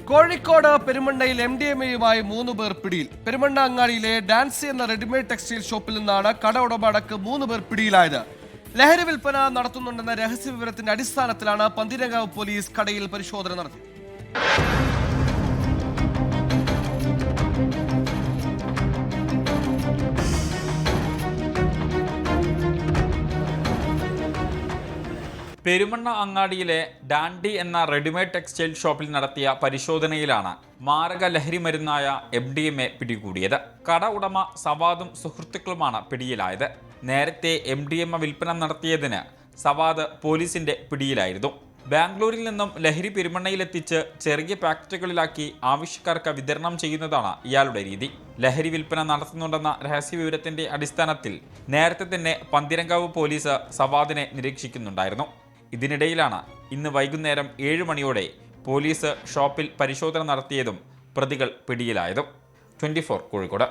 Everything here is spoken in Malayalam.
കോഴിക്കോട് പെരുമണ്ണയിൽ MDMA-യുമായി 3 പേർ പിടിയിൽ. പെരുമണ്ണ അങ്ങാടിയിലെ ഡാൻസി എന്ന റെഡിമെയ്ഡ് ടെക്സ്റ്റൈൽ ഷോപ്പിൽ നിന്നാണ് കട ഉടമ അടക്കം 3 പേർ പിടിയിലായത്. ലഹരി വിൽപ്പന നടത്തുന്നുണ്ടെന്ന രഹസ്യ വിവരത്തിന്റെ അടിസ്ഥാനത്തിലാണ് പന്തീരങ്കാവ് പോലീസ് കടയിൽ പരിശോധന നടത്തിയത്. പെരുമണ്ണ അങ്ങാടിയിലെ ഡാൻഡി എന്ന റെഡിമെയ്ഡ് ടെക്സ്റ്റൈൽ ഷോപ്പിൽ നടത്തിയ പരിശോധനയിലാണ് മാരക ലഹരി മരുന്നായ MDMA പിടികൂടിയത്. കട ഉടമ സവാദും സുഹൃത്തുക്കളുമാണ് പിടിയിലായത്. നേരത്തെ MDMA വിൽപ്പന നടത്തിയതിന് സവാദ് പോലീസിന്റെ പിടിയിലായിരുന്നു. ബാംഗ്ലൂരിൽ നിന്നും ലഹരി പെരുമണ്ണയിലെത്തിച്ച് ചെറിയ പാക്കറ്റുകളിലാക്കി ആവശ്യക്കാർക്ക് വിതരണം ചെയ്യുന്നതാണ് ഇയാളുടെ രീതി. ലഹരി വിൽപ്പന നടത്തുന്നുണ്ടെന്ന രഹസ്യവിവരത്തിന്റെ അടിസ്ഥാനത്തിൽ നേരത്തെ തന്നെ പന്തീരങ്കാവ് പോലീസ് സവാദിനെ നിരീക്ഷിക്കുന്നുണ്ടായിരുന്നു. ഇതിനിടയിലാണ് ഇന്ന് വൈകുന്നേരം 7 മണിയോടെ പോലീസ് ഷോപ്പിൽ പരിശോധന നടത്തിയതും പ്രതികൾ പിടിയിലായതും. 24 കോഴിക്കോട്.